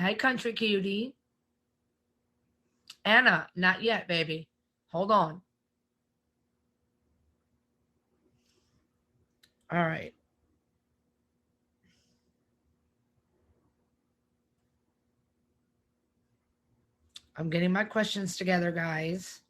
Hey, country cutie. Anna, not yet, baby. Hold on. All right. I'm getting my questions together, guys.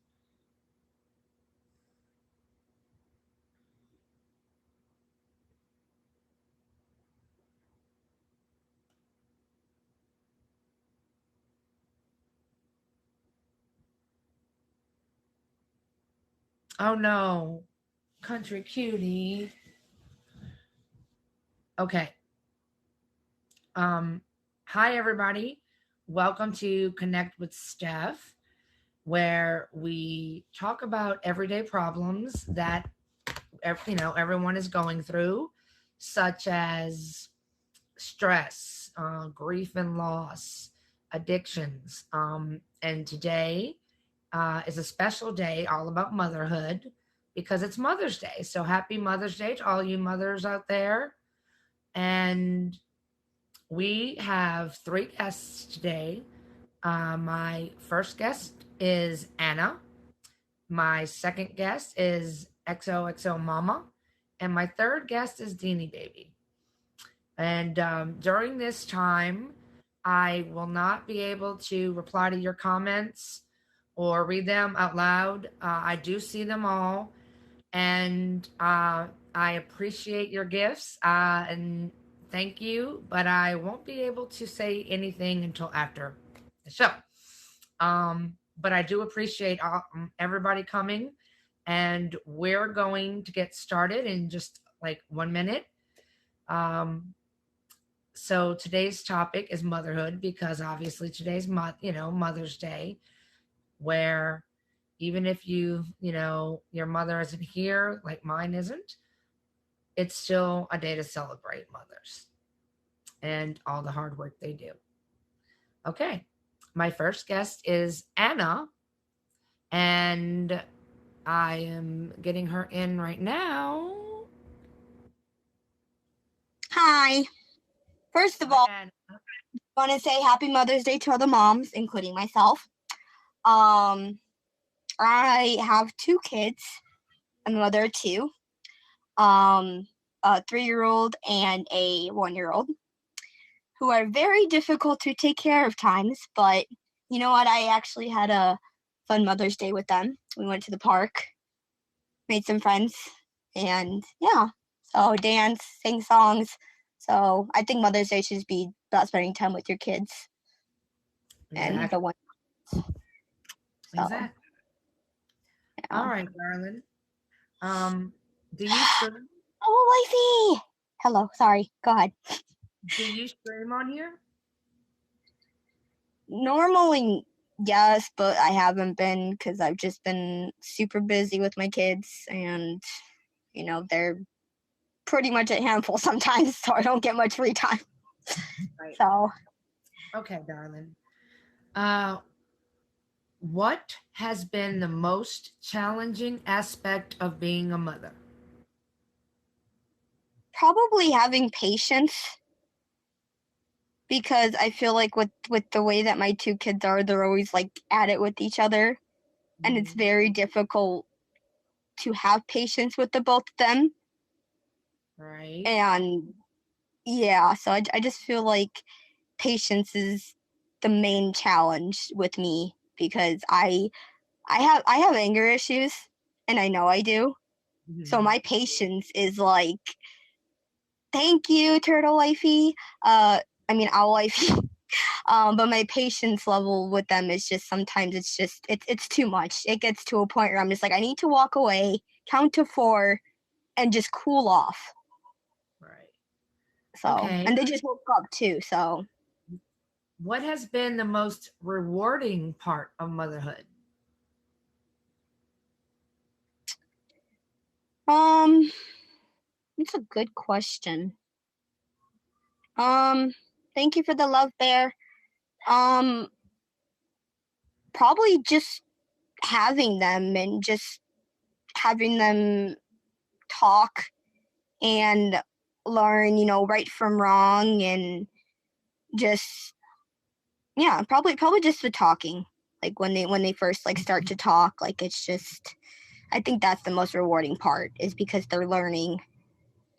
Oh no, country cutie. Okay. Um, Hi everybody. Welcome to Connect with Steph, where we talk about everyday problems that everyone is going through, such as stress, grief and loss, addictions. And today is a special day all about motherhood because it's Mother's Day. So happy Mother's Day to all you mothers out there. And we have three guests today. My first guest is Anna. My second guest is XOXO Mama. And my third guest is Deanie Baby. And during this time, I will not be able to reply to your comments or read them out loud. I do see them all, and I appreciate your gifts and thank you, but I won't be able to say anything until after the show. But I do appreciate everybody coming, and we're going to get started in just like 1 minute. Um, so today's topic is motherhood because obviously today's Mother's Day, where even if your mother isn't here like mine isn't, it's still a day to celebrate mothers and all the hard work they do. Okay. My first guest is Anna, and I am getting her in right now. Hi. First of all, Anna. I want to say Happy Mother's Day to all the moms, including myself. I have two kids. I'm a mother of two. A 3-year-old and a 1-year-old, who are very difficult to take care of times. But you know what? I actually had a fun Mother's Day with them. We went to the park, made some friends, and yeah. So dance, sing songs. So I think Mother's Day should be about spending time with your kids and the one. So, Exactly. yeah. All right, darling. Do you stream? Oh, wifey! Hello, sorry. Go ahead. Do you stream on here? Normally, yes, but I haven't been because I've just been super busy with my kids, and they're pretty much a handful sometimes, so I don't get much free time. Right. So, Okay, darling. What has been the most challenging aspect of being a mother? probably having patience, because I feel like with the way that my two kids are, they're always like at it with each other, and it's very difficult to have patience with the both of them. Right. And yeah, so I just feel like patience is the main challenge with me, because I have anger issues, and I know I do. So my patience is like, thank you, turtle wifey. Owl wifey. But my patience level with them is just sometimes it's too much. It gets to a point where I'm just like, I need to walk away, count to 4, and just cool off. Right. So, Okay. and they just woke up too. So, What has been the most rewarding part of motherhood? it's a good question. Thank you for the love, Bear. Um, Probably just having them and just having them talk and learn, right from wrong, and just Yeah, probably just the talking. Like when they first like start to talk, like it's just I think that's the most rewarding part is because they're learning,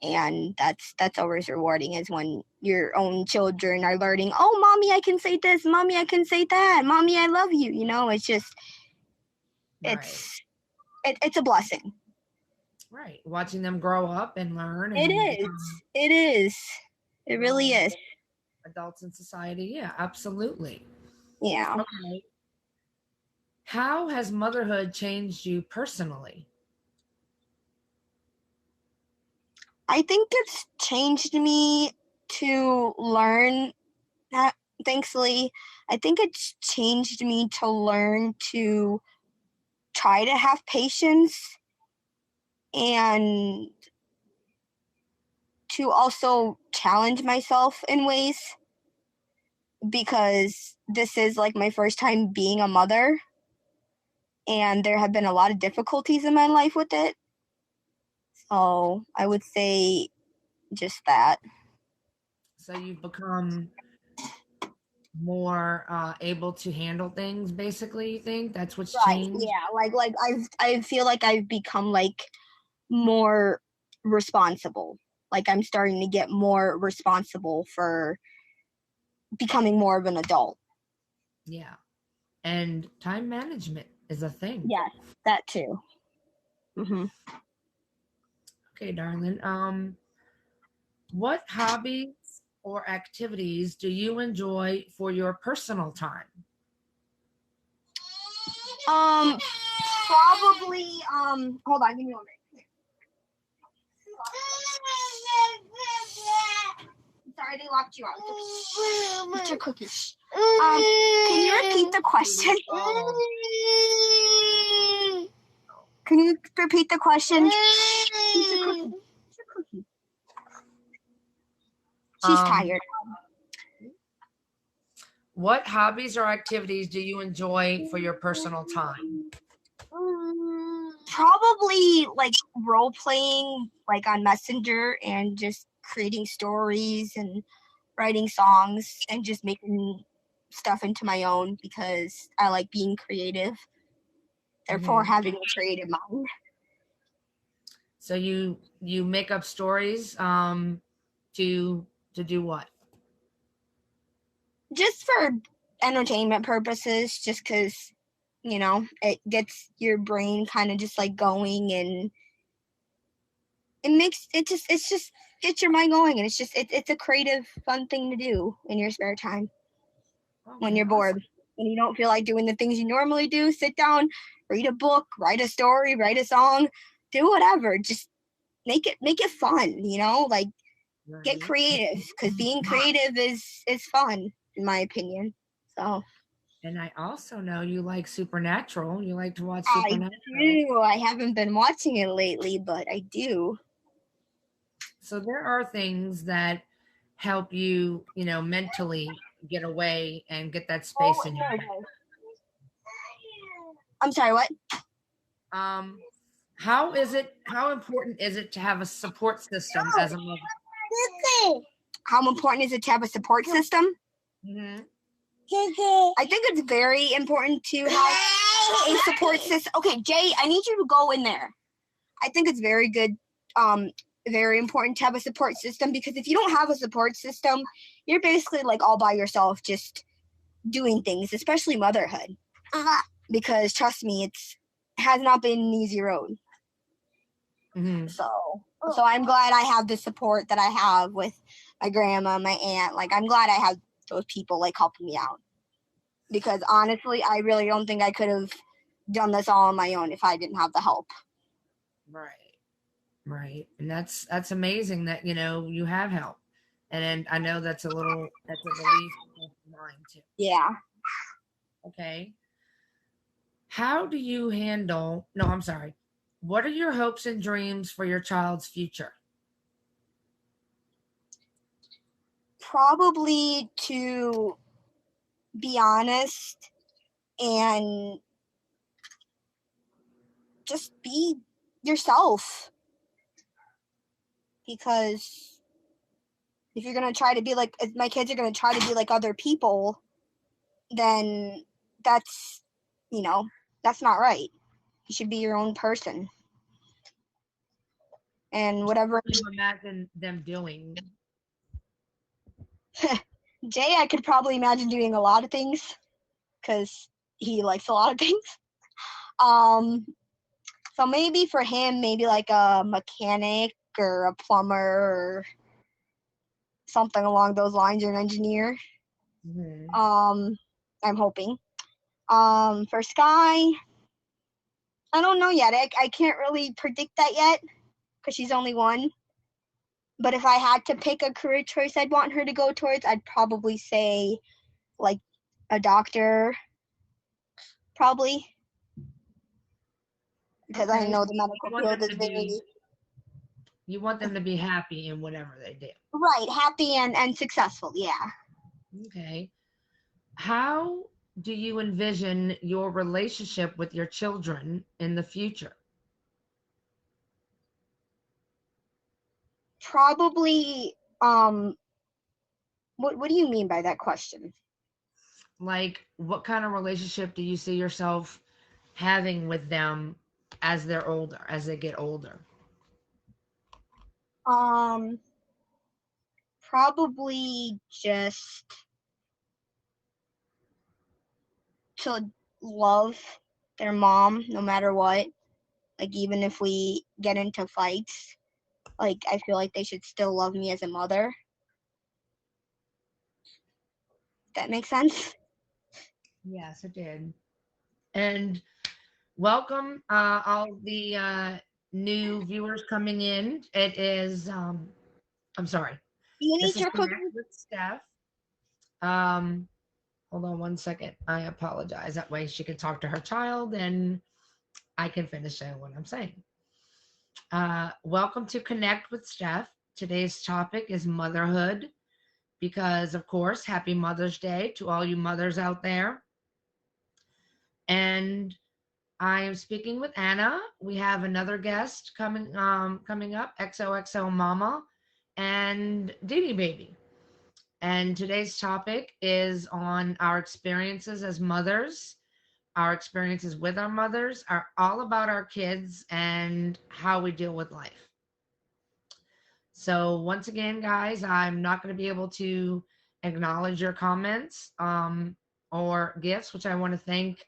and that's always rewarding is when your own children are learning, "Oh, mommy, I can say this. Mommy, I can say that. Mommy, I love you." You know, it's just Right. it's it's a blessing. Right. Watching them grow up and learn It and is. become It is. It really real is. adults in society. Yeah, absolutely. Yeah. Okay. How has motherhood changed you personally? I think it's changed me to learn that, thankfully. I think it's changed me to learn to try to have patience and to also challenge myself in ways because this is like my first time being a mother and there have been a lot of difficulties in my life with it. So I would say just that. So you've become more able to handle things, basically, you think? That's what's Right. changed? Yeah. Like I feel like I've become like more responsible. Like I'm starting to get more responsible for becoming more of an adult. Yeah. And time management is a thing. Yes, that too. Hmm. Okay, darling. What hobbies or activities do you enjoy for your personal time? Um, probably. Hold on, give me 1 minute. Sorry, they locked you out. It's your cookie. Can you repeat the question? Oh, Can you repeat the question? It's your cookie. It's your cookie. She's um, tired. what hobbies or activities do you enjoy for your personal time? Probably like role playing, like on Messenger, and just creating stories and writing songs and just making stuff into my own because I like being creative. Therefore, Hmm. having a creative mind. So you make up stories to do what? Just for entertainment purposes, just because, it gets your brain kind of just like going and it's just gets your mind going and it's a creative, fun thing to do in your spare time when Okay, you're awesome. bored. When you don't feel like doing the things you normally do, sit down, read a book, write a story, write a song, do whatever. Just make it fun, like get Right. creative because being creative is fun in my opinion. So And I also know you like Supernatural. You like to watch I Supernatural. do. I haven't been watching it lately, but I do. So there are things that help you, mentally get away and get that Oh, space in your there it head. is. I'm sorry, what? Um, how important is it to have a support system as a mother? How important is it to have a support system? Hmm. I think it's very important to have a support system. Okay, Jay, I need you to go in there. I think it's very good, very important to have a support system because if you don't have a support system, you're basically like all by yourself, just doing things, especially motherhood. Because trust me, it has not been an easy road. Hmm. So I'm glad I have the support that I have with my grandma, my aunt. Like I'm glad I have those people like helping me out. Because honestly, I really don't think I could have done this all on my own if I didn't have the help. Right. Right. And that's amazing that, you have help. And I know that's a relief of mine too. Yeah. Okay. How do you handle, no, I'm sorry. What are your hopes and dreams for your child's future? Probably to be honest and just be yourself. Because if you're going to try to be like, if my kids are going to try to be like other people, then that's, that's not right. You should be your own person. And whatever. Can you imagine them doing? Jay, I could probably imagine doing a lot of things because he likes a lot of things. Um, so maybe for him, maybe like a mechanic or a plumber or something along those lines, or an engineer. Mhm. I'm hoping. For Sky, I don't know yet. I can't really predict that yet because she's only one. But if I had to pick a career choice I'd want her to go towards, I'd probably say like a doctor, probably, because I Okay, know so the you medical want field them is to be very you want them to be happy in whatever they do. right, happy and successful. Yeah. Okay. How do you envision your relationship with your children in the future? Probably. What do you mean by that question? Like, what kind of relationship do you see yourself having with them as they're older, as they get older? Um, Probably just to love their mom no matter what. Like even if we get into fights, like I feel like they should still love me as a mother. That makes sense. Yes, it did. And welcome, all the new viewers coming in. It is, I'm sorry, Do you this need is your Connect cookies? with Steph. Um, Hold on one second. I apologize. That way she can talk to her child and I can finish saying what I'm saying. Welcome to Connect with Steph. Today's topic is motherhood because, of course, happy Mother's Day to all you mothers out there. And I am speaking with Anna. We have another guest coming up, XOXO Mama and Diddy Baby. And today's topic is on our experiences as mothers. Our experiences with our mothers are all about our kids and how we deal with life. So, once again, guys, I'm not going to be able to acknowledge your comments or gifts, which I want to thank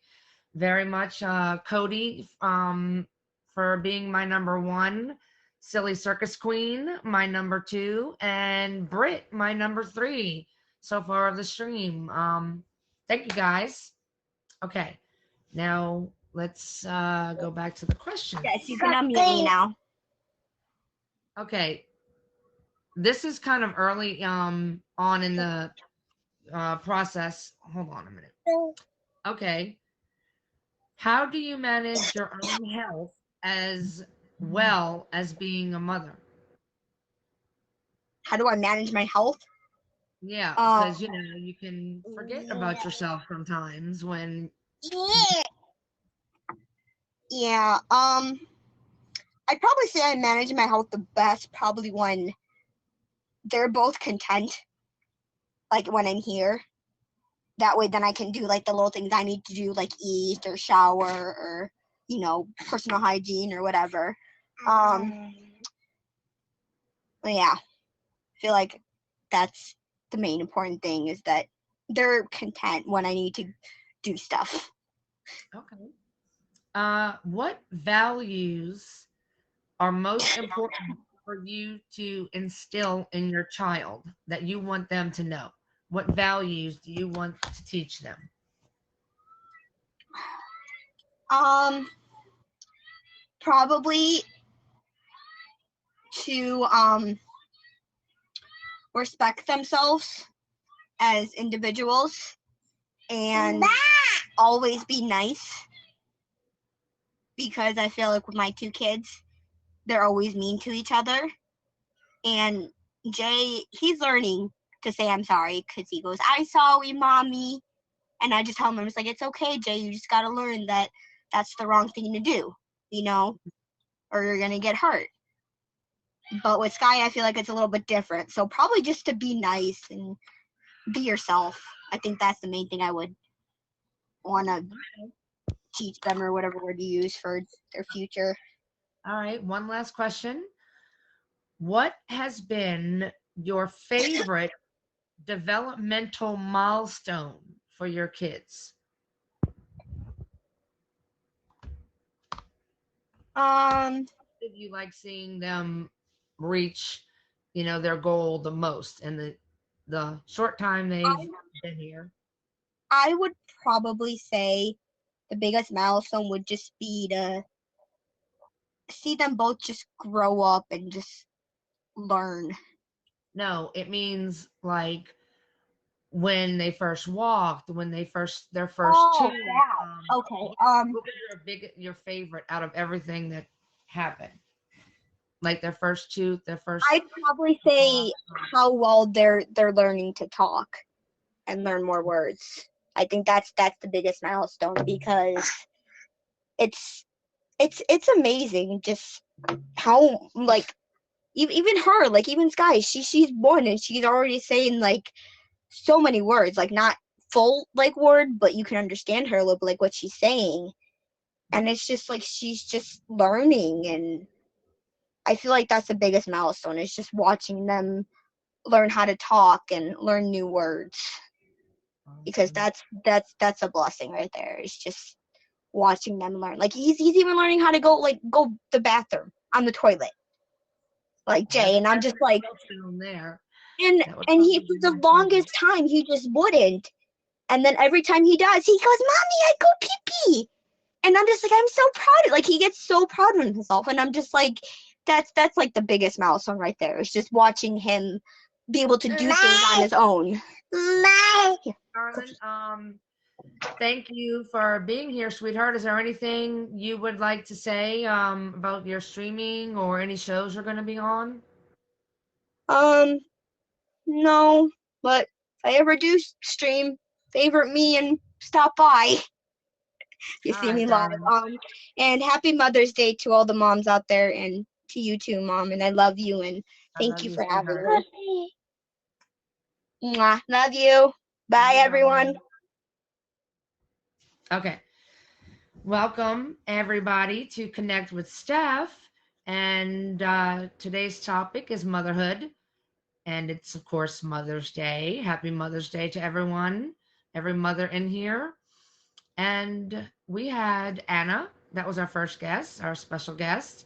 very much Cody for being my number one, Silly Circus Queen, my number two, and Britt, my number three so far of the stream. Thank you guys. Okay, now let's go back to the questions. Yes, you can unmute me now. Okay, this is kind of early on in the process. Hold on a minute. Okay, how do you manage your own health as well as being a mother? How do I manage my health? Yeah, Um, because you can forget about yourself sometimes when yeah. I'd probably say I manage my health the best probably when they're both content, like when I'm here. That way, then I can do like the little things I need to do, like eat or shower or personal hygiene or whatever. But yeah, I feel like that's the main important thing is that they're content when I need to do stuff. okay. What values are most important for you to instill in your child that you want them to know? What values do you want to teach them? Um, Probably to respect themselves as individuals and always be nice, because I feel like with my two kids, they're always mean to each other. And Jay, he's learning to say I'm sorry because he goes, "I'm sorry, mommy," and I just tell him, I'm just like, "It's okay, Jay. You just gotta learn that that's the wrong thing to do, or you're gonna get hurt." But with Sky, I feel like it's a little bit different. So probably just to be nice and be yourself. I think that's the main thing I would want to teach them or whatever word you use for their future. All right, one last question. What has been your favorite developmental milestone for your kids? Um, Did you like seeing them reach, their goal the most in the short time I they've been here? I would probably say the biggest milestone would just be to see them both just grow up and just learn. No, it means like when they first walked, when their first Oh, tooth. that. Okay. What was your favorite out of everything that happened? Like their first tooth, their first I'd probably walk. say how well they're learning to talk and learn more words. I think that's the biggest milestone because it's it's amazing just how like even her like even Sky she's one and she's already saying like so many words like not full like word but you can understand her a little bit like what she's saying and it's just like she's just learning and I feel like that's the biggest milestone is just watching them learn how to talk and learn new words because Awesome. that's a blessing right there. It's just watching them learn. Like he's even learning how to go the bathroom on the toilet, like Well, that's Jay. And I'm that's just a like, milestone there. and That would and he probably for be the my favorite. longest time he just wouldn't. And then every time he does, he goes, "Mommy, I go pee pee." And I'm just like, I'm so proud. Like he gets so proud of himself, and I'm just like, that's like the biggest milestone right there. It's just watching him be able to do things on his own. Here, Carlin, cookie. thank you for being here, sweetheart. Is there anything you would like to say about your streaming or any shows you're going to be on? Um, no, but if I ever do stream, favorite me and stop by if you All see right, me live. darling. And happy Mother's Day to all the moms out there and to you too, Mom. And I love you and I thank love you you, for having sweetheart. me. Mwah. Love you. Bye, Bye, everyone. darling. Okay. Welcome, everybody, to Connect with Steph. And today's topic is motherhood. And it's, of course, Mother's Day. Happy Mother's Day to everyone, every mother in here. And we had Anna. That was our first guest, our special guest.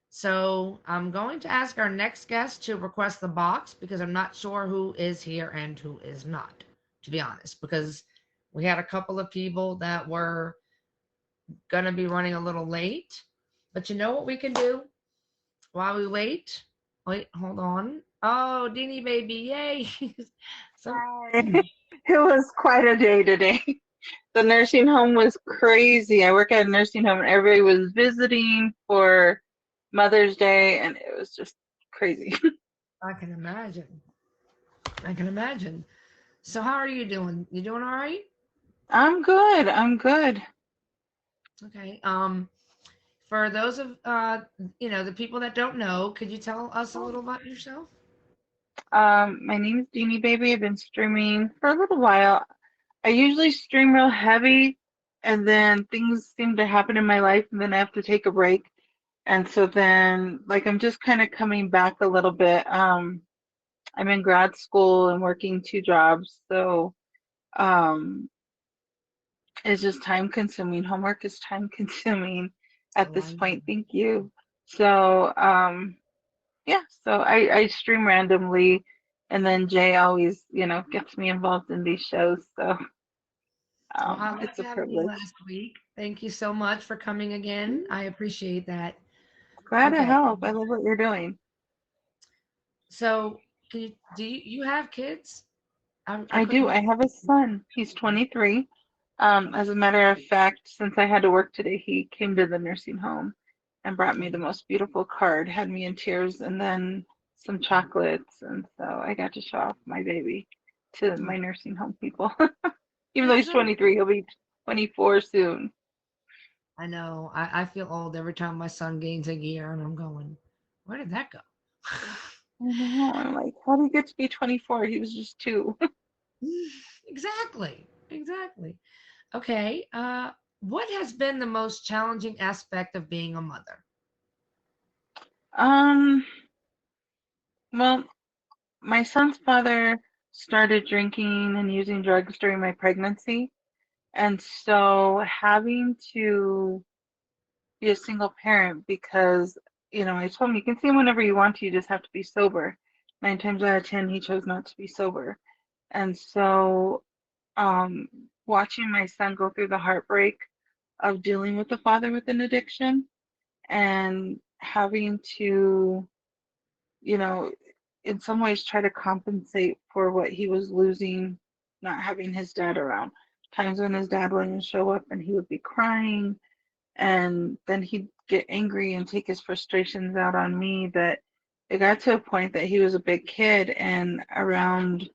So I'm going to ask our next guest to request the box because I'm not sure who is here and who is not, to be honest, because we had a couple of people that were going to be running a little late. But you know what we can do while we wait? Wait, hold on. Oh, Deanie baby, yay. So It was quite a day today. The nursing home was crazy. I work at a nursing home and everybody was visiting for Mother's Day and it was just crazy. I can imagine. I can imagine. So how are you doing? You doing all right? I'm good. I'm good. Okay. For those of the people that don't know, could you tell us a little about yourself? My name is Deanie Baby. I've been streaming for a little while. I usually stream real heavy and then things seem to happen in my life and then I have to take a break. And so then like I'm just kind of coming back a little bit. I'm in grad school and working two jobs, so um it's just time consuming. Homework is time consuming at Oh, I this know. point. Thank you. So, yeah, so I stream randomly and then Jay always, gets me involved in these shows. So, Well, I it's liked a having you privilege. last week. Thank you so much for coming again. I appreciate that. Glad to Okay. help. I love what you're doing. So, do you have kids? I I do. couldn't. I have a son. He's 23. As a matter of fact, since I had to work today, he came to the nursing home and brought me the most beautiful card, had me in tears, and then some chocolates. And so I got to show off my baby to Oh, my nursing home people. Even though that's he's so 23, he'll be 24 soon. I know. I feel old every time my son gains a year, and I'm going, where did that go? I know. I'm like, how did he get to be 24? He was just two. Exactly. Exactly. Okay. What has been the most challenging aspect of being a mother? Um, well, my son's father started drinking and using drugs during my pregnancy, and so having to be a single parent because, I told him you can see him whenever you want to, you just have to be sober. 9 times out of 10, he chose not to be sober. And so, um, watching my son go through the heartbreak of dealing with a father with an addiction and having to, you know, in some ways try to compensate for what he was losing, not having his dad around. Times when his dad wouldn't show up and he would be crying, and then he'd get angry and take his frustrations out on me. That it got to a point that he was a big kid, and around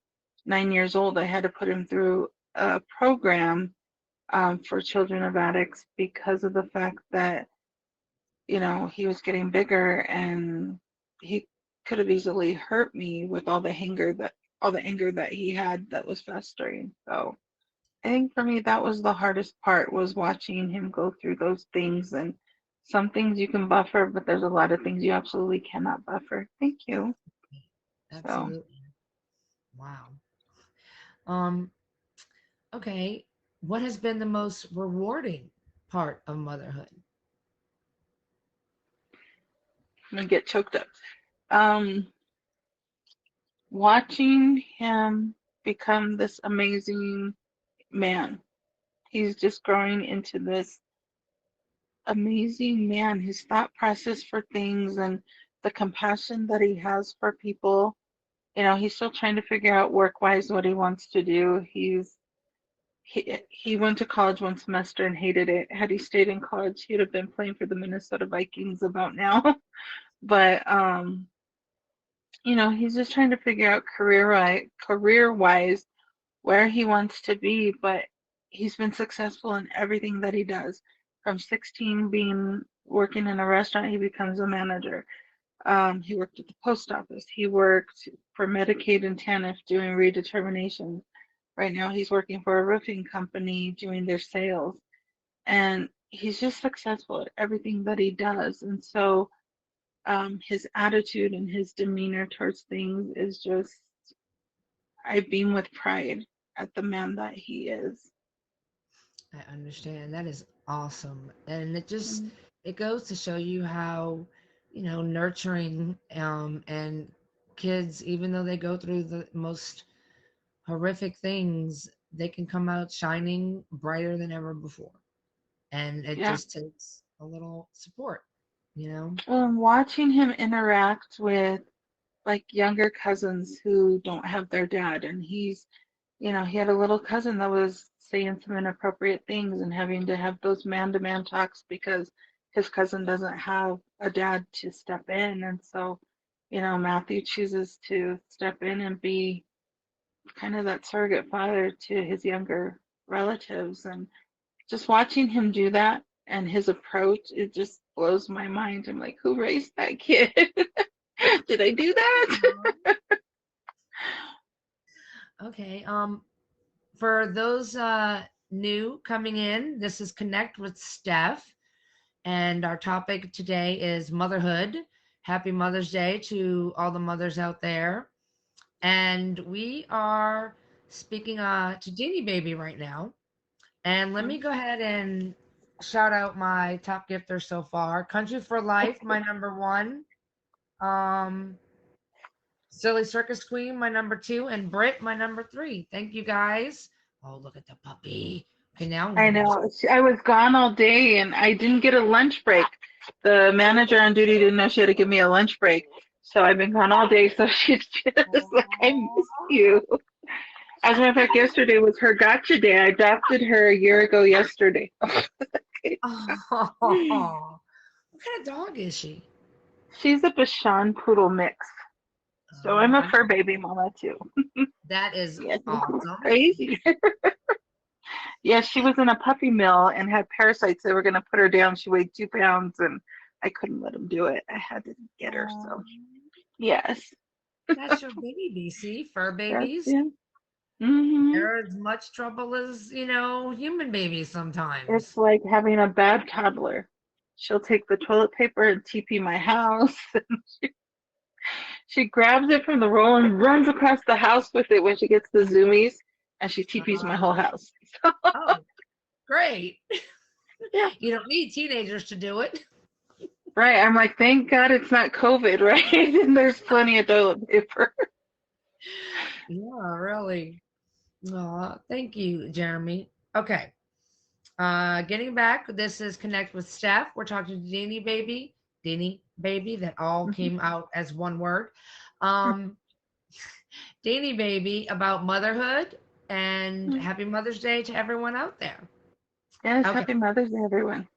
9 years old, I had to put him through a program for children of addicts because of the fact that he was getting bigger and he could have easily hurt me with all the anger that he had that was festering. So I think for me that was the hardest part, was watching him go through those things. And some things you can buffer, but there's a lot of things you absolutely cannot buffer. Thank you. So Absolutely. Wow. Um, okay. What has been the most rewarding part of motherhood? I'm gonna get choked up. Um, Watching him become this amazing man. He's just growing into this amazing man. His thought process for things and the compassion that he has for people. He's still trying to figure out work wise what he wants to do. He went to college one semester and hated it. Had he stayed in college, he'd have been playing for the Minnesota Vikings about now. But he's just trying to figure out career wise where he wants to be. But he's been successful in everything that he does. From 16 being working in a restaurant, he becomes a manager. He worked at the post office. He worked for Medicaid and TANF doing redeterminations. Right now, he's working for a roofing company doing their sales. And he's just successful at everything that he does. And so his attitude and his demeanor towards things is just, I beam with pride at the man that he is. I understand. That is awesome. And Mm. it goes to show you how, nurturing and kids, even though they go through the most horrific things, they can come out shining brighter than ever before. And it Yeah. just takes a little support, you know? Well, and watching him interact with like younger cousins who don't have their dad, and he had a little cousin that was saying some inappropriate things and having to have those man-to-man talks because his cousin doesn't have a dad to step in. And so, Matthew chooses to step in and be kind of that surrogate father to his younger relatives. And just watching him do that and his approach, it just blows my mind. I'm like, who raised that kid? Did I do that? Okay. For those new coming in, this is Connect with Steph. And our topic today is motherhood. Happy Mother's Day to all the mothers out there. And we are speaking to Deanie Baby right now. And let me go ahead and shout out my top gifters so far. Country for Life, my number one. Um, Silly Circus Queen, my number two, and Britt, my number three. Thank you guys. Oh, look at the puppy. Okay, now I'm I gonna just know. I was gone all day and I didn't get a lunch break. The manager on duty didn't know she had to give me a lunch break. So I've been gone all day. So she's just like, I missed you. As a matter of fact, yesterday was her gotcha day. I adopted her a year ago yesterday. Oh, what kind of dog is she? She's a Bashan poodle mix. So I'm a Oh, fur baby mama too. that is Yes, awesome. crazy. Yeah, she was in a puppy mill and had parasites. They were going to put her down. She weighed 2 pounds, and I couldn't let them do it. I had to get her. Oh, So yes, that's your baby, see? Fur that's babies. yeah. Hmm. They're as much trouble as, human babies It's sometimes. like having a bad toddler. She'll take the toilet paper and TP my house. She grabs it from the roll and runs across the house with it when she gets the zoomies, and she TPs my whole Uh, house. oh, great. Yeah, You don't need teenagers to do it. right. I'm like, thank God it's not COVID, right? And there's plenty of toilet paper. Yeah, really. Thank you, Jeremy. Okay. Getting back, this is Connect with Steph. We're talking to Deanie Baby, that all Mhm. came out as one word. Um, Deanie Baby about motherhood, and happy Mother's Day to everyone out there. Yes, Okay. happy Mother's Day, everyone.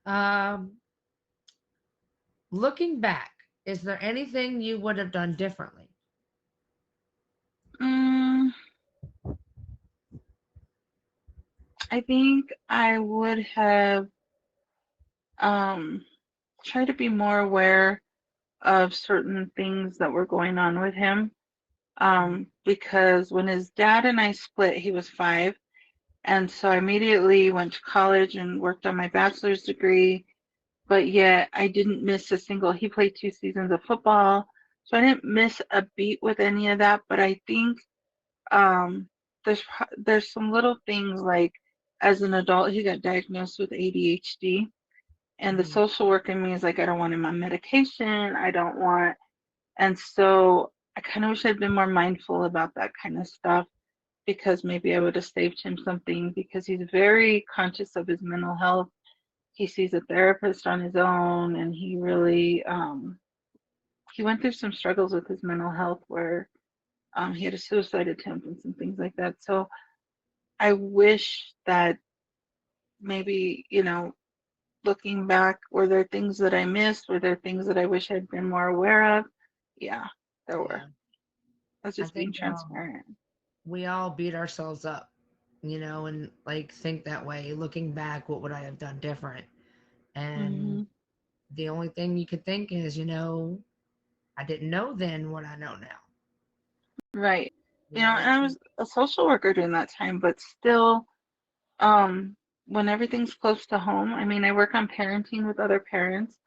Um, Looking back, is there anything you would have done differently? Mm, I think I would have um, tried to be more aware of certain things that were going on with him. Because when his dad and I split, he was 5. And so I immediately went to college and worked on my bachelor's degree. But yet I didn't miss a single, he played 2 seasons of football. So I didn't miss a beat with any of that. But I think um, there's some little things like as an adult, he got diagnosed with ADHD. And the Mm-hmm. social work in me is like, I don't want him on medication. I don't want, and so I kind of wish I'd been more mindful about that kind of stuff because maybe I would have saved him something because he's very conscious of his mental health. He sees a therapist on his own and he really he went through some struggles with his mental health where he had a suicide attempt and some things like that. So I wish that maybe, looking back, were there things that I missed? Were there things that I wish I'd been more aware of? Yeah, there were. Yeah. That's I just being think transparent. we all beat ourselves up, and like think that way. Looking back, what would I have done different? And Hmm. the only thing you could think is, I didn't know then what I know now. Right. You know, And I was a social worker during that time, but still, um, when everything's close to home, I mean, I work on parenting with other parents.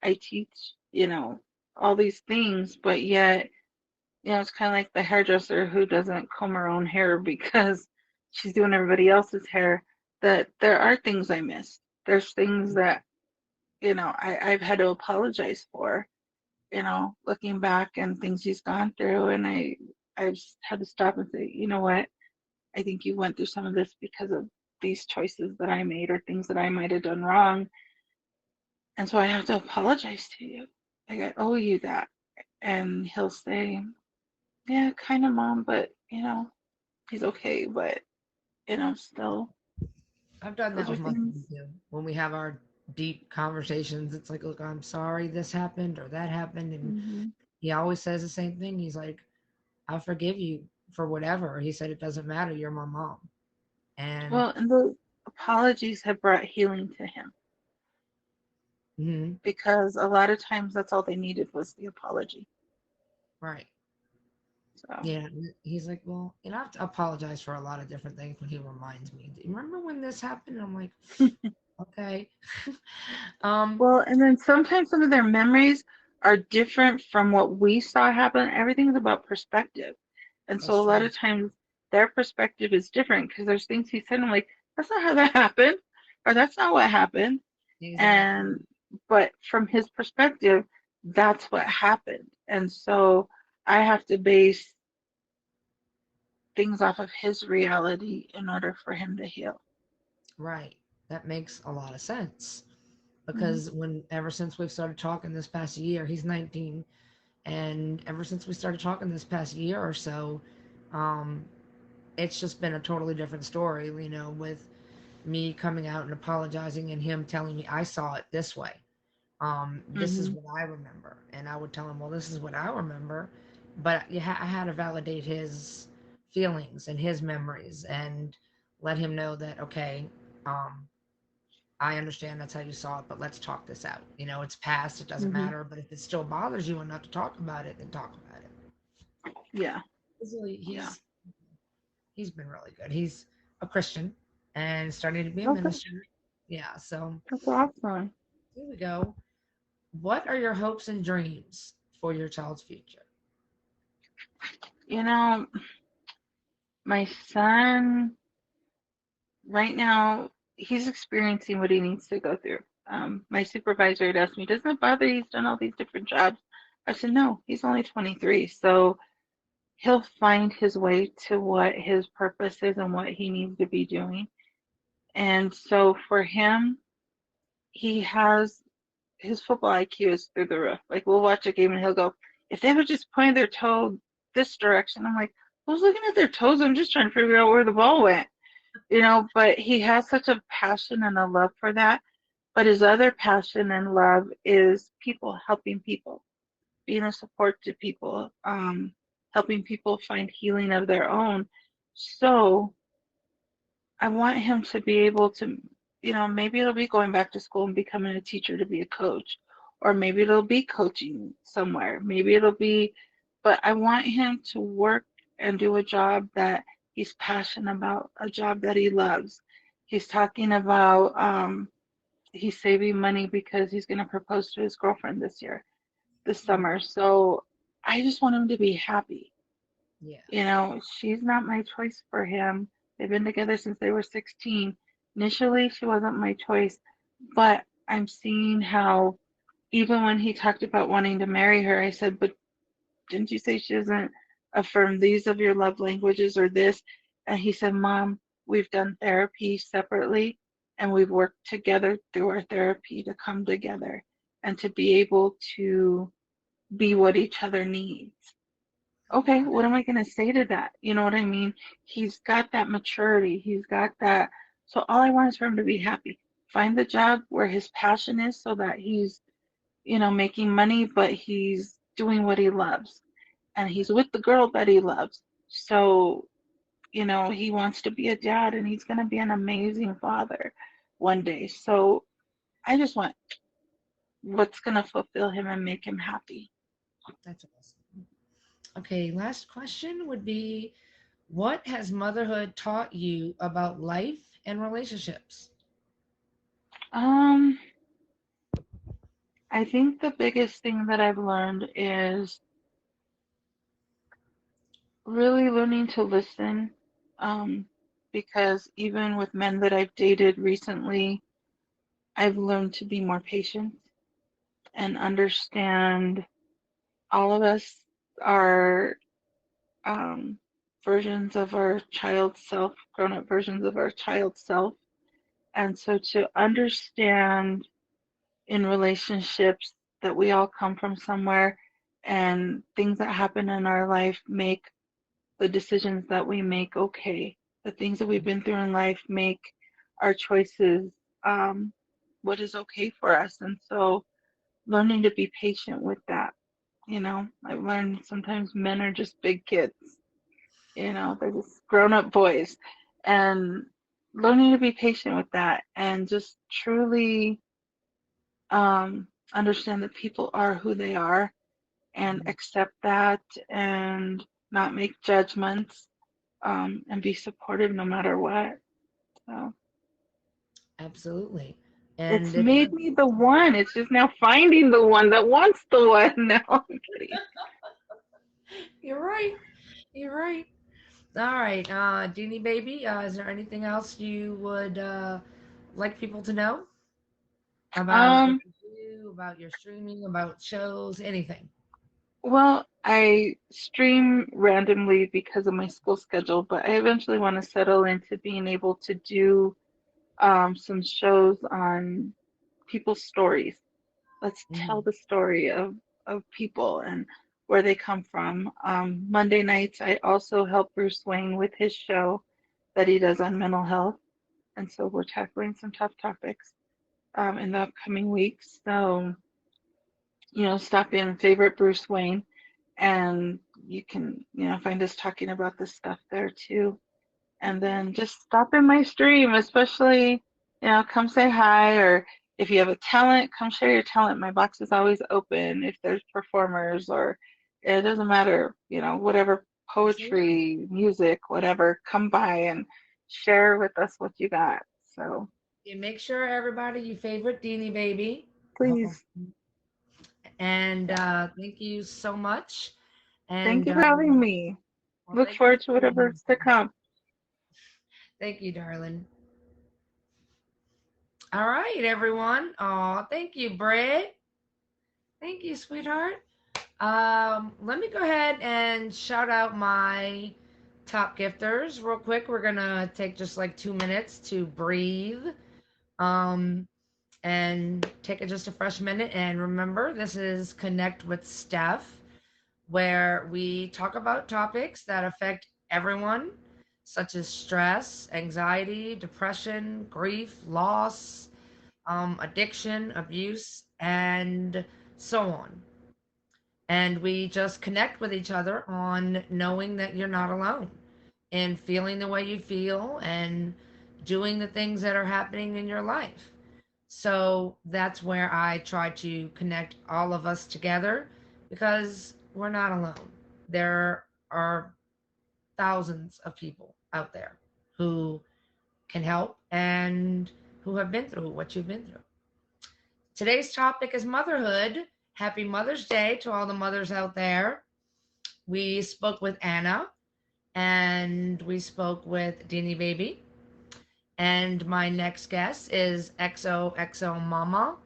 I teach, all these things, but yet, it's kind of like the hairdresser who doesn't comb her own hair because she's doing everybody else's hair. That there are things I missed. There's things that, I've had to apologize for, looking back and things he's gone through. And I just had to stop and say, you know what? I think you went through some of this because of these choices that I made or things that I might have done wrong. And so I have to apologize to you. Like, I owe you that. And he'll say, yeah, kind of, mom, but, he's okay. But, still, I've done that those are with my things. son too. When we have our deep conversations, it's like, look, I'm sorry this happened or that happened. And Hmm. he always says the same thing. He's like, I forgive you for whatever. He said, it doesn't matter. You're my mom. And, Well, and the apologies have brought healing to him mhm, because a lot of times that's all they needed was the apology. right. So, Yeah. He's like, well, I have to apologize for a lot of different things when he reminds me. Do you remember when this happened? I'm like, okay. um, well, and then sometimes some of their memories are different from what we saw happen. Everything's about perspective. And so that's a lot true. of times their perspective is different because there's things he said, and I'm like, that's not how that happened, or that's not what happened. Exactly. And, but from his perspective, that's what happened. And so I have to base things off of his reality in order for him to heal. Right. That makes a lot of sense. Hmm. Because ever since we've started talking this past year, he's 19, and ever since we started talking this past year or so, um, it's just been a totally different story, with me coming out and apologizing and him telling me I saw it this way. This is Hmm. what I remember. And I would tell him, well, this is what I remember. But I had to validate his feelings and his memories and let him know that, okay, um, I understand that's how you saw it, but let's talk this out. It's past, it doesn't Hmm. matter. But if it still bothers you enough to talk about it, then talk about it. Yeah. He's, Yeah. He's been really good. He's a Christian and starting to be a Okay, minister. Yeah, so that's awesome. here we go. What are your hopes and dreams for your child's future? You know, my son right now, he's experiencing what he needs to go through. My supervisor had asked me, doesn't it bother you? He's done all these different jobs. I said, no, he's only 23. So he'll find his way to what his purpose is and what he needs to be doing. And so for him, he has his football IQ is through the roof. Like we'll watch a game and he'll go, if they would just point their toe this direction, I'm like, who's looking at their toes? I'm just trying to figure out where the ball went. But he has such a passion and a love for that. But his other passion and love is people, helping people, being a support to people, helping people find healing of their own. So I want him to be able to, maybe it'll be going back to school and becoming a teacher to be a coach, or maybe it'll be coaching somewhere. Maybe it'll be, but I want him to work and do a job that he's passionate about, a job that he loves. He's talking about, he's saving money because he's going to propose to his girlfriend this summer. So I just want him to be happy. Yeah. She's not my choice for him. They've been together since they were 16. Initially, she wasn't my choice, but I'm seeing how even when he talked about wanting to marry her, I said, but didn't you say she doesn't affirm these of your love languages or this? And he said, Mom, we've done therapy separately and we've worked together through our therapy to come together and to be able to be what each other needs. Okay, what am I going to say to that? You know what I mean? He's got that maturity. He's got that. So all I want is for him to be happy. Find the job where his passion is so that he's, making money, but he's doing what he loves. And he's with the girl that he loves. So, he wants to be a dad and he's going to be an amazing father one day. So I just want what's going to fulfill him and make him happy. That's awesome. Okay, last question would be, what has motherhood taught you about life and relationships? Um, I think the biggest thing that I've learned is really learning to listen. Um, because even with men that I've dated recently, I've learned to be more patient and understand all of us are um, versions of our child self, grown up versions of our child self. And so to understand in relationships that we all come from somewhere and things that happen in our life make the decisions that we make okay. The things that we've been through in life make our choices what is okay for us. And so learning to be patient with that. I've learned sometimes men are just big kids, they're just grown up boys. And learning to be patient with that and just truly understand that people are who they are and Mhm. accept that and not make judgments and be supportive no matter what. So Absolutely. And it's it made does. me the one. It's just now finding the one that wants the one. No, I'm kidding. You're right. You're right. All right, Jeannie baby, is there anything else you would like people to know about what Um, you do, about your streaming, about shows, anything? well, I stream randomly because of my school schedule, but I eventually want to settle into being able to do some shows on people's stories. Let's tell Hmm. the story of people and where they come from. Monday nights, I also help Bruce Wayne with his show that he does on mental health. And so we're tackling some tough topics in the upcoming weeks. So, stop in favorite Bruce Wayne and you can, find us talking about this stuff there too. And then just stop in my stream, especially, come say hi, or if you have a talent, come share your talent. My box is always open if there's performers, or it doesn't matter, whatever Absolutely. poetry, music, whatever, come by and share with us what you got. So You make sure everybody you favorite Deanie Baby. Uh-oh. please, And thank you so much. thank And you for having me. well, Look thank you forward to for being whatever's to here. come. Thank you, darling. All right, everyone. Oh, thank you, Britt. Thank you, sweetheart. Let me go ahead and shout out my top gifters real quick. We're gonna take just like 2 minutes to breathe. Um, and take it just a fresh minute. And remember, this is Connect with Steph, where we talk about topics that affect everyone, such as stress, anxiety, depression, grief, loss, addiction, abuse, and so on. And we just connect with each other on knowing that you're not alone and feeling the way you feel and doing the things that are happening in your life. So that's where I try to connect all of us together because we're not alone. There are thousands of people out there who can help and who have been through what you've been through. Today's topic is motherhood. Happy Mother's Day to all the mothers out there. We spoke with Anna and we spoke with Deanie Baby. And my next guest is XOXO Mama.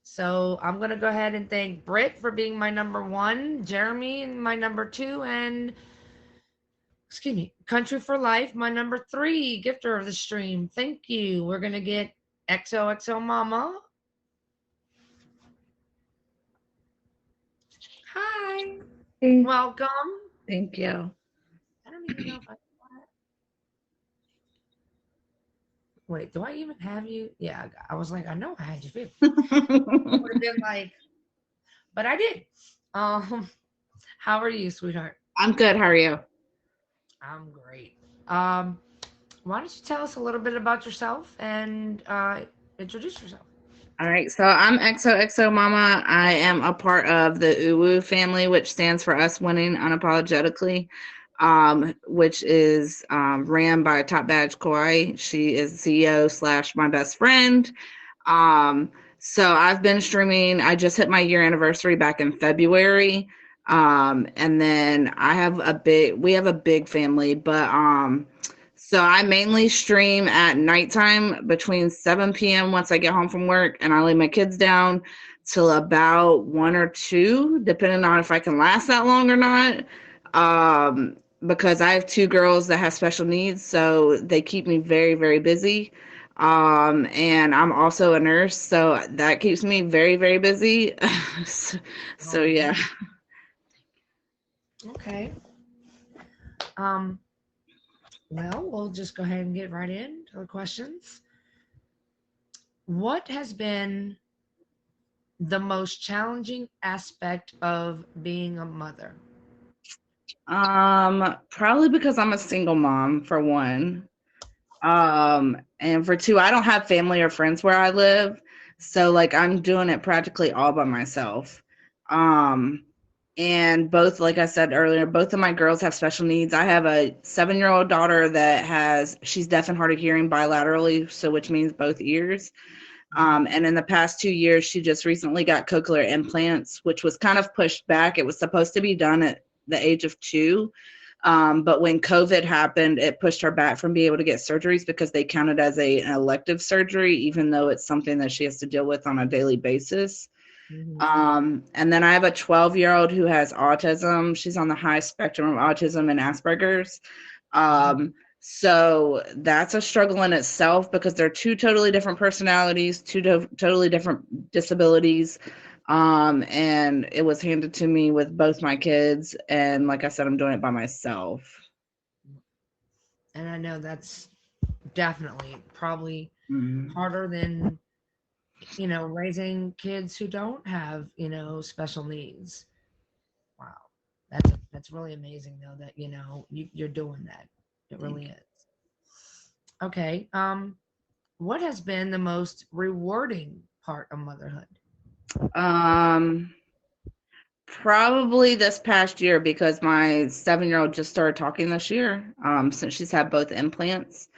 So I'm going to go ahead and thank Britt for being my number one, Jeremy, my number two, and excuse me, Country for Life, my number three, gifter of the stream. Thank you. We're going to get XOXO Mama. Hi. Hey, Welcome. thank you. I don't even know if I. Wait, do I even have you? Yeah, I was like, I know I had you figured. I would have been like, but I did. Um, how are you, sweetheart? I'm good. How are you? I'm great. Um, why don't you tell us a little bit about yourself and introduce yourself? All right. So I'm XOXO Mama. I am a part of the UWU family, which stands for Us Winning Unapologetically, which is ran by Top Badge Koi. She is CEO slash my best friend. So I've been streaming. I just hit my year anniversary back in February. And then we have a big family, but so I mainly stream at nighttime between 7 p.m. once I get home from work, and I lay my kids down till about 1 or 2, depending on if I can last that long or not. Because I have two girls that have special needs, so they keep me very, very busy. And I'm also a nurse, so that keeps me very, very busy. So Oh, yeah. okay. Um, well, we'll just go ahead and get right into the questions. What has been the most challenging aspect of being a mother? Probably because I'm a single mom for one. And for two, I don't have family or friends where I live. So like I'm doing it practically all by myself. Um, and both, like I said earlier, both of my girls have special needs. I have a 7-year-old daughter she's deaf and hard of hearing bilaterally, so which means both ears. And in the past 2 years, she just recently got cochlear implants, which was kind of pushed back. It was supposed to be done at the age of 2. But when COVID happened, it pushed her back from being able to get surgeries because they counted as an elective surgery, even though it's something that she has to deal with on a daily basis. Mm-hmm. And then I have a 12-year-old who has autism. She's on the high spectrum of autism and Asperger's. So that's a struggle in itself because they're two totally different personalities, totally different disabilities. And it was handed to me with both my kids. And like I said, I'm doing it by myself. And I know that's definitely probably Mm. harder than raising kids who don't have special needs. Wow, that's really amazing though that you're doing that. It really is. Okay. What has been the most rewarding part of motherhood? Um, Probably this past year because my 7-year-old just started talking this year, since she's had both implants.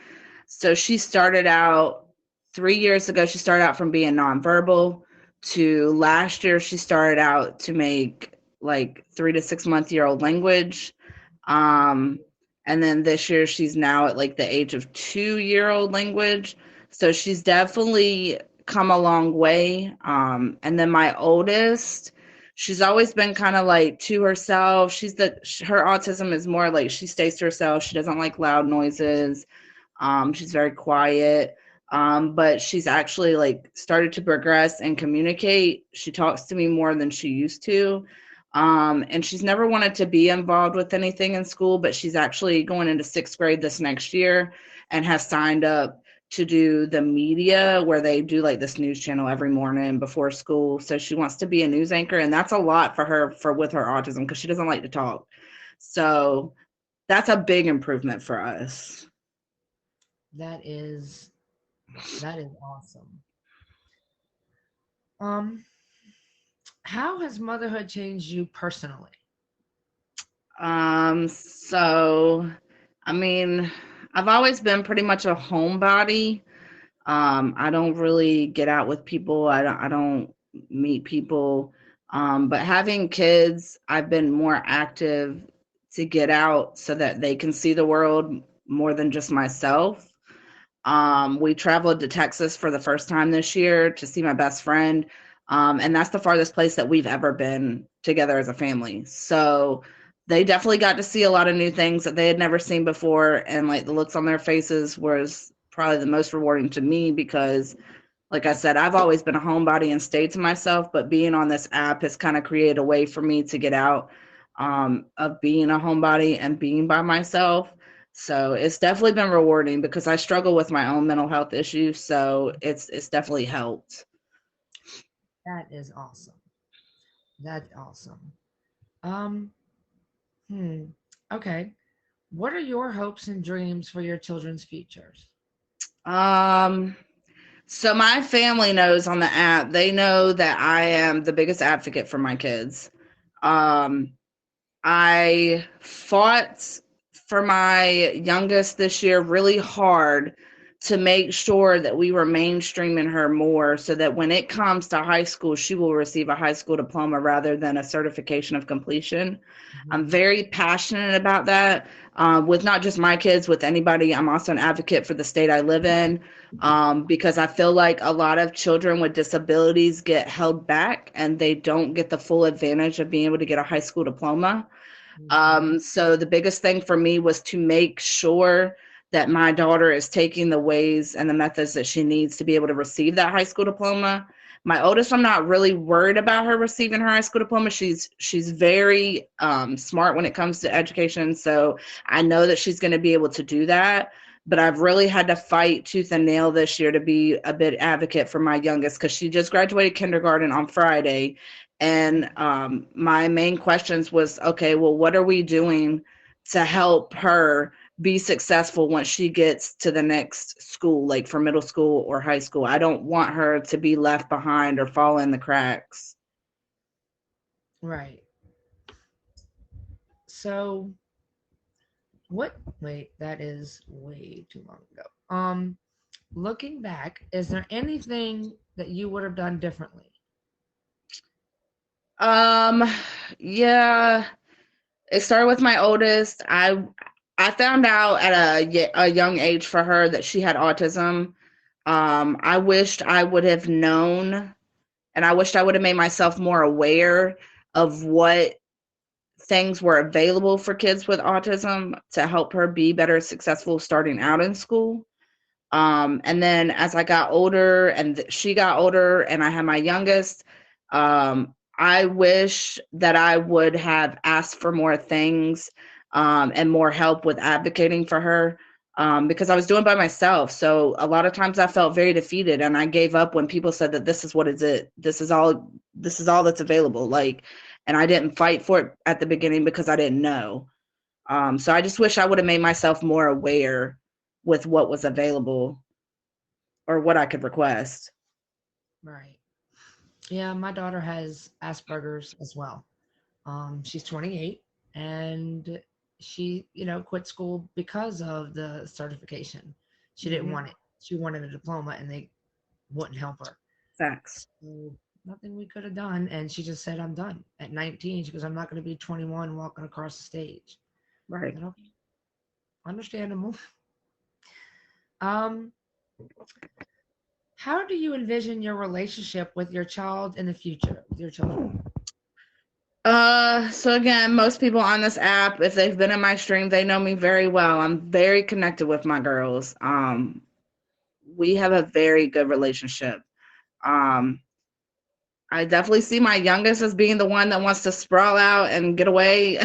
So she started out 3 years ago, she started out from being nonverbal to last year, she started out to make like 3 to 6 month year old language. Um, and then this year, she's now at like the age of 2 year old language. So she's definitely come a long way. And then my oldest, she's always been kind of like to herself. Her autism is more like she stays to herself. She doesn't like loud noises. She's very quiet. But she's actually like started to progress and communicate. She talks to me more than she used to. And she's never wanted to be involved with anything in school, but she's actually going into 6th grade this next year and has signed up to do the media where they do like this news channel every morning before school. So she wants to be a news anchor, and that's a lot for her for with her autism because she doesn't like to talk. So that's a big improvement for us. That is awesome. Um, how has motherhood changed you personally? So I mean, I've always been pretty much a homebody. I don't really get out with people. I don't meet people. But having kids, I've been more active to get out so that they can see the world more than just myself. We traveled to Texas for the first time this year to see my best friend. And that's the farthest place that we've ever been together as a family. So they definitely got to see a lot of new things that they had never seen before. And like the looks on their faces was probably the most rewarding to me because, like I said, I've always been a homebody and stayed to myself, but being on this app has kind of created a way for me to get out, of being a homebody and being by myself. So it's definitely been rewarding because I struggle with my own mental health issues. So it's definitely helped. That is awesome. That's awesome. Um, hmm. Okay. What are your hopes and dreams for your children's futures? Um, so my family knows on the app, they know that I am the biggest advocate for my kids. Um, I fought for my youngest this year really hard to make sure that we were mainstreaming her more so that when it comes to high school, she will receive a high school diploma rather than a certification of completion. I'm Mhm. very passionate about that, with not just my kids, with anybody. I'm also an advocate for the state I live in, because I feel like a lot of children with disabilities get held back and they don't get the full advantage of being able to get a high school diploma. Mhm. So the biggest thing for me was to make sure that my daughter is taking the ways and the methods that she needs to be able to receive that high school diploma. My oldest, I'm not really worried about her receiving her high school diploma. She's very smart when it comes to education, so I know that she's going to be able to do that. But I've really had to fight tooth and nail this year to be a bit advocate for my youngest because she just graduated kindergarten on Friday, and my main questions was, okay, well, what are we doing to help her be successful once she gets to the next school, like for middle school or high school? I don't want her to be left behind or fall in the cracks. Right. So, wait, that is way too long ago. Looking back, is there anything that you would have done differently? Um, yeah, it started with my oldest. I found out at a young age for her that she had autism. I wished I would have known, and I wished I would have made myself more aware of what things were available for kids with autism to help her be better successful starting out in school. And then as I got older and she got older and I had my youngest, I wish that I would have asked for more things, and more help with advocating for her, because I was doing by myself. So a lot of times I felt very defeated and I gave up when people said that this is what is it. This is all that's available. Like, and I didn't fight for it at the beginning because I didn't know. So I just wish I would have made myself more aware with what was available or what I could request. Right. Yeah, my daughter has Asperger's as well. She's 28, and she, quit school because of the certification. She didn't want it. She wanted a diploma, and they wouldn't help her. Facts. So nothing we could have done. And she just said, I'm done. At 19, she goes, I'm not going to be 21 walking across the stage. I Right. said, okay, understandable. Um, how do you envision your relationship with your child in the future, with your children? So again, most people on this app, if they've been in my stream, they know me very well. I'm very connected with my girls. We have a very good relationship. Um, I definitely see my youngest as being the one that wants to sprawl out and get away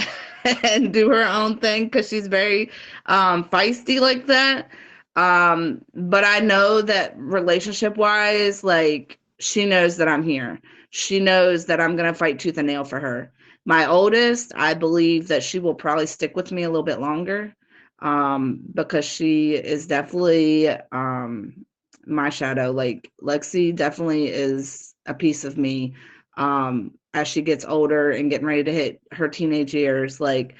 and do her own thing because she's very feisty like that. But I know that relationship wise, like she knows that I'm here. She knows that I'm gonna fight tooth and nail for her. My oldest, I believe that she will probably stick with me a little bit longer because she is definitely my shadow. Like Lexi definitely is a piece of me as she gets older and getting ready to hit her teenage years. Like,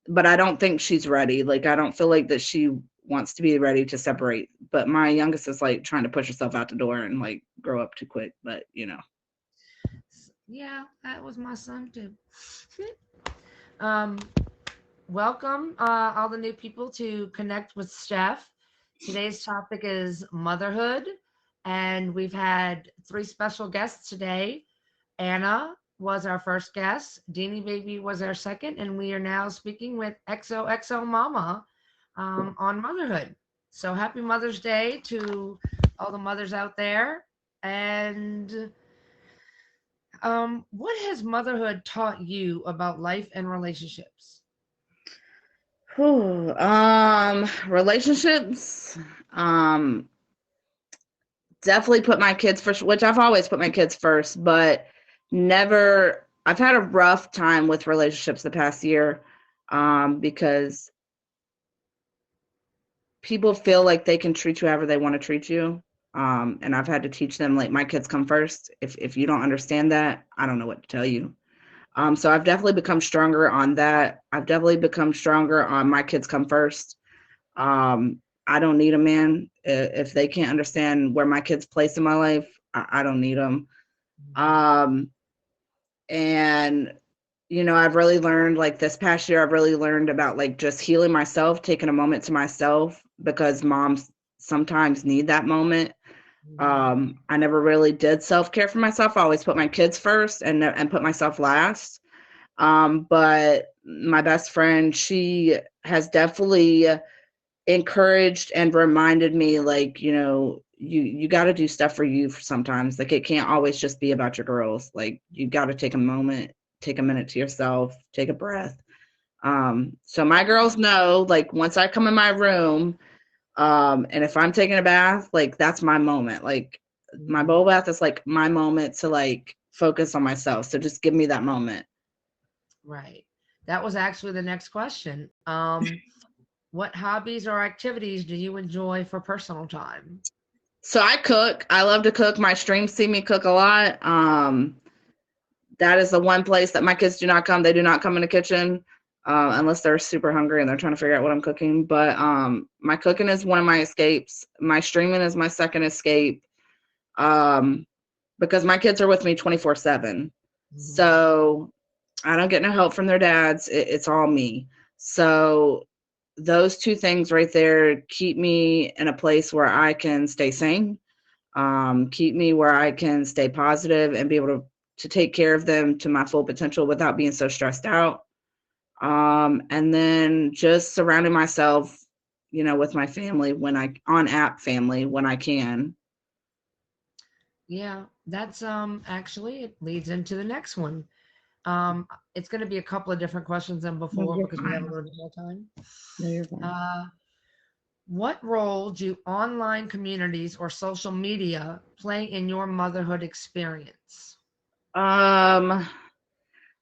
but I don't think she's ready. Like, I don't feel like that she wants to be ready to separate. But my youngest is like trying to push herself out the door and like grow up too quick. But you know, Yeah, that was my son too. um, welcome all the new people to Connect with Steph. Today's topic is motherhood, and we've had three special guests today. Anna was our first guest, Deanie Baby was our second, and we are now speaking with XOXO Mama on motherhood. So happy Mother's Day to all the mothers out there. And what has motherhood taught you about life and relationships? whew, relationships. Definitely put my kids first, which I've always put my kids first, but never. I've had a rough time with relationships the past year because people feel like they can treat you however they want to treat you. And I've had to teach them like my kids come first. If you don't understand that, I don't know what to tell you. So I've definitely become stronger on that. I've definitely become stronger on my kids come first. I don't need a man if they can't understand where my kids place in my life. I don't need them. And I've really learned like this past year, I've really learned about like just healing myself, taking a moment to myself because moms sometimes need that moment. I never really did self-care for myself. I always put my kids first and put myself last. But my best friend, she has definitely encouraged and reminded me like, you got to do stuff for you sometimes. Like it can't always just be about your girls. Like you got to take a moment, take a minute to yourself, take a breath. So my girls know like once I come in my room, and if I'm taking a bath, like that's my moment. Like my bowl bath is like my moment to like focus on myself. So just give me that moment. Right. That was actually the next question. What hobbies or activities do you enjoy for personal time? So I cook. I love to cook. My streams see me cook a lot. That is the one place that my kids do not come. They do not come in the kitchen unless they're super hungry and they're trying to figure out what I'm cooking. But my cooking is one of my escapes. My streaming is my second escape because my kids are with me 24/7. So I don't get no help from their dads. It's all me. So those two things right there keep me in a place where I can stay sane, keep me where I can stay positive and be able to take care of them to my full potential without being so stressed out. And then just surrounding myself, with my family on app family when I can. Yeah, that's actually it leads into the next one. It's going to be a couple of different questions than No, before you're because we have a fine. little bit more time. No, you're fine. What role do online communities or social media play in your motherhood experience? Um,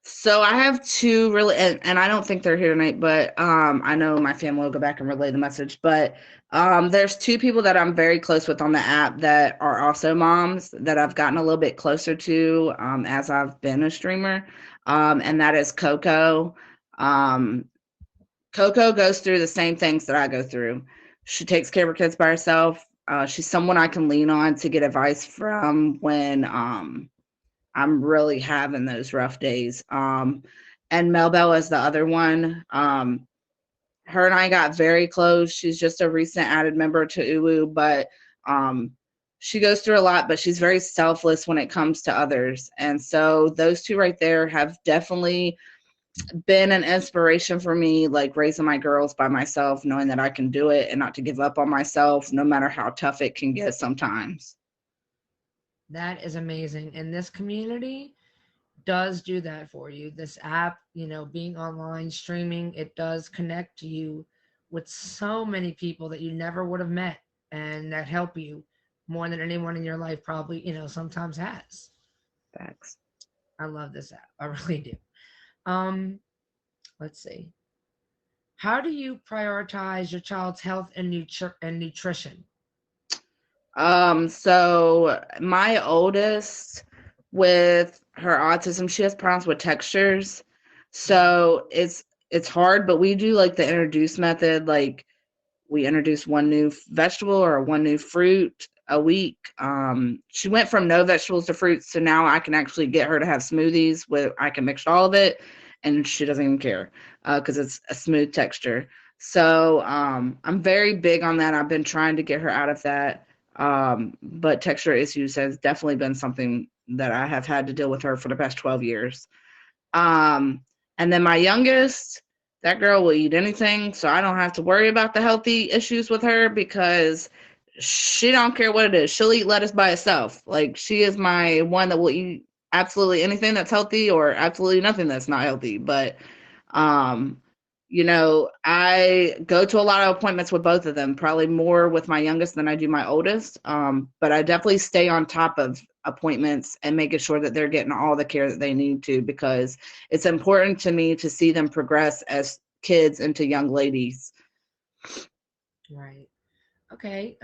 So I have two really, and I don't think they're here tonight, but I know my family will go back and relay the message. But there's two people that I'm very close with on the app that are also moms that I've gotten a little bit closer to as I've been a streamer. and that is Coco. Um, Coco goes through the same things that I go through. She takes care of her kids by herself. She's someone I can lean on to get advice from when I'm really having those rough days. And Melbell is the other one. Her and I got very close. She's just a recent added member to UWU, but um, she goes through a lot, but she's very selfless when it comes to others. And so those two right there have definitely been an inspiration for me, like raising my girls by myself, knowing that I can do it and not to give up on myself, no matter how tough it can get sometimes. That is amazing. And this community does do that for you. This app, being online, streaming, it does connect you with so many people that you never would have met and that help you more than anyone in your life probably, sometimes has. Facts. I love this app. I really do. Um, let's see. How do you prioritize your child's health and nutrition? So my oldest with her autism, she has problems with textures. So it's hard, but we do like the introduce method, like we introduce one new vegetable or one new fruit a week. She went from no vegetables to fruits, so now I can actually get her to have smoothies where I can mix all of it, and she doesn't even care because it's a smooth texture. So I'm very big on that. I've been trying to get her out of that, but texture issues has definitely been something that I have had to deal with her for the past 12 years. Um, and then my youngest, that girl will eat anything, so I don't have to worry about the healthy issues with her because she don't care what it is. She'll eat lettuce by itself. Like she is my one that will eat absolutely anything that's healthy or absolutely nothing that's not healthy. But um, I go to a lot of appointments with both of them, probably more with my youngest than I do my oldest. But I definitely stay on top of appointments and making sure that they're getting all the care that they need to, because it's important to me to see them progress as kids into young ladies. Right. Okay.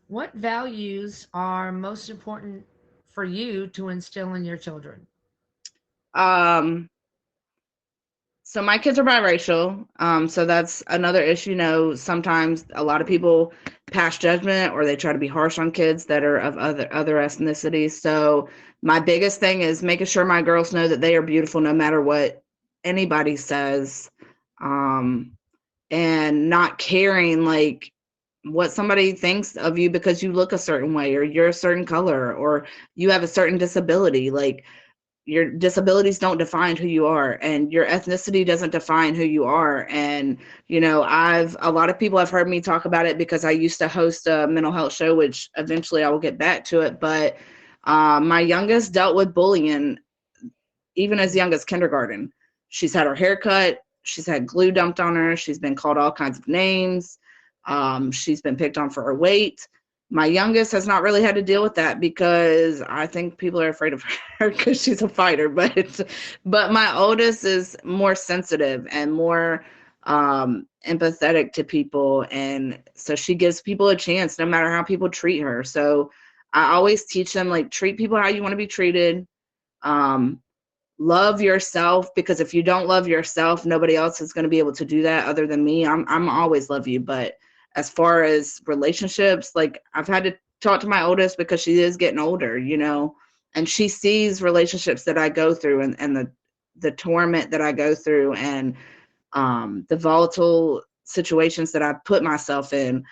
What values are most important for you to instill in your children? Um, So my kids are biracial. So that's another issue. Sometimes a lot of people pass judgment or they try to be harsh on kids that are of other ethnicities. So my biggest thing is making sure my girls know that they are beautiful no matter what anybody says. Um, and not caring like what somebody thinks of you because you look a certain way or you're a certain color or you have a certain disability. Like your disabilities don't define who you are and your ethnicity doesn't define who you are. And I've a lot of people have heard me talk about it because I used to host a mental health show, which eventually I will get back to it. But my youngest dealt with bullying even as young as kindergarten. She's had her hair cut, she's had glue dumped on her, she's been called all kinds of names, she's been picked on for her weight. My youngest has not really had to deal with that because I think people are afraid of her because she's a fighter. But my oldest is more sensitive and more empathetic to people, and so she gives people a chance no matter how people treat her. So I always teach them, like, treat people how you want to be treated. Um, Love yourself, because if you don't love yourself, nobody else is going to be able to do that other than me. I'm always love you, but as far as relationships, like, I've had to talk to my oldest because she is getting older, and she sees relationships that I go through, and the torment that I go through, and the volatile situations that I've put myself in.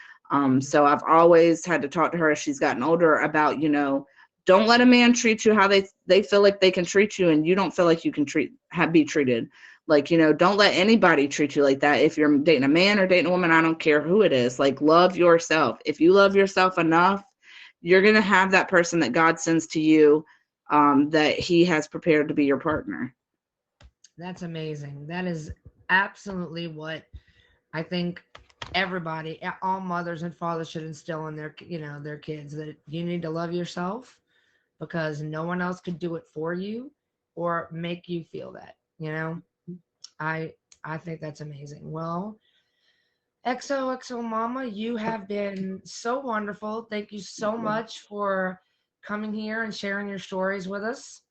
So I've always had to talk to her as she's gotten older about, don't let a man treat you how they feel like they can treat you, and you don't feel like you can be treated. Like, don't let anybody treat you like that. If you're dating a man or dating a woman, I don't care who it is. Like, love yourself. If you love yourself enough, you're going to have that person that God sends to you, that he has prepared to be your partner. That's amazing. That is absolutely what I think everybody, all mothers and fathers should instill in their kids, that you need to love yourself because no one else could do it for you or make you feel that. I I think that's amazing. Well, XOXO Mama, you have been so wonderful. Thank you so much for coming here and sharing your stories with us.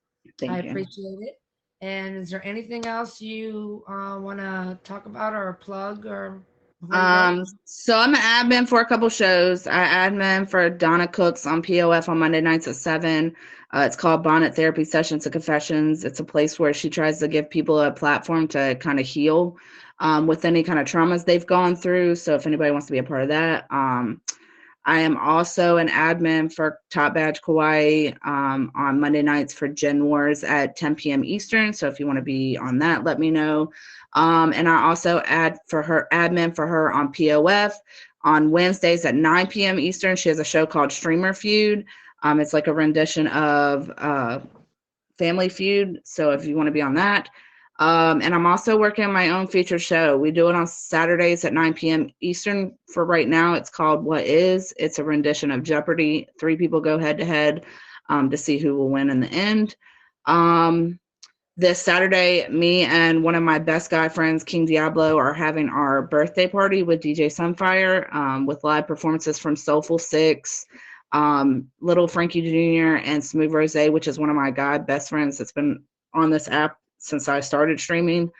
I Thank you. appreciate it. And is there anything else you want to talk about or plug or before you go? So I'm an admin for a couple shows. I admin for Donna Cooks on POF on Monday nights at 7. It's called Bonnet Therapy Sessions and Confessions. It's a place where she tries to give people a platform to kind of heal with any kind of traumas they've gone through. So if anybody wants to be a part of that, I am also an admin for Top Badge Kauai on Monday nights for Gen Wars at 10 p.m. Eastern. So if you want to be on that, let me know. And I also admin for her on POF on Wednesdays at 9 p.m. Eastern. She has a show called Streamer Feud. It's like a rendition of Family Feud. So if you want to be on that. And I'm also working on my own feature show. We do it on Saturdays at 9 p.m. Eastern for right now. It's called What Is. It's a rendition of Jeopardy. 3 people go head to head to see who will win in the end. This Saturday, me and one of my best guy friends, King Diablo, are having our birthday party with DJ Sunfire with live performances from Soulful Six, Little Frankie Jr., and Smooth Rose, which is one of my god best friends that's been on this app since I started streaming.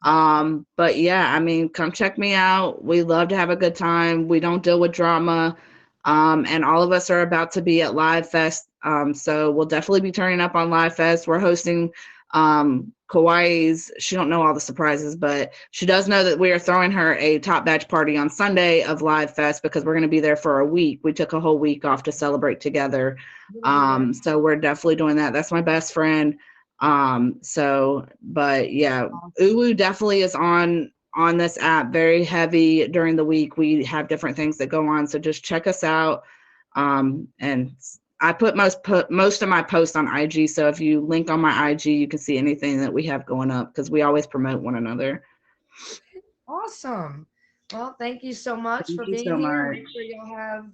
But yeah, I mean, come check me out. We love to have a good time. We don't deal with drama. And all of us are about to be at Live Fest. So we'll definitely be turning up on Live Fest. We're hosting Kauai's, she don't know all the surprises, but she does know that we are throwing her a top batch party on Sunday of Live Fest because we're going to be there for a week. We took a whole week off to celebrate together. So we're definitely doing that. That's my best friend. But yeah, Uwu definitely is on this app very heavy during the week. We have different things that go on, so just check us out. And I put most of my posts on IG, so if you link on my IG, you can see anything that we have going up because we always promote one another. Awesome. Well, thank you so much Thank for you being so here. much. Make sure you'll have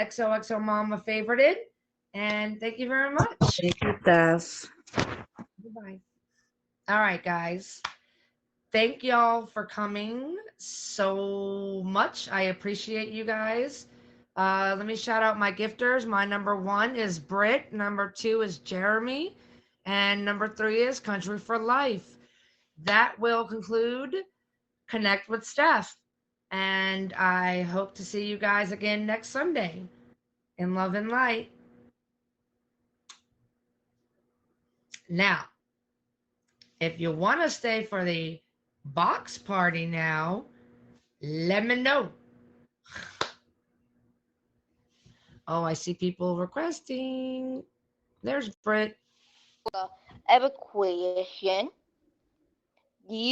XOXO Mama favorited. And thank you very much. Thank you, Steph. Goodbye. All right, guys. Thank y'all for coming so much. I appreciate you guys. Let me shout out my gifters. My number 1 is Britt. Number 2 is Jeremy. And number 3 is Country for Life. That will conclude Connect with Steph. And I hope to see you guys again next Sunday. In love and light. Now, if you want to stay for the box party now, let me know. Oh, I see people requesting. There's Britt. I have a question. Do you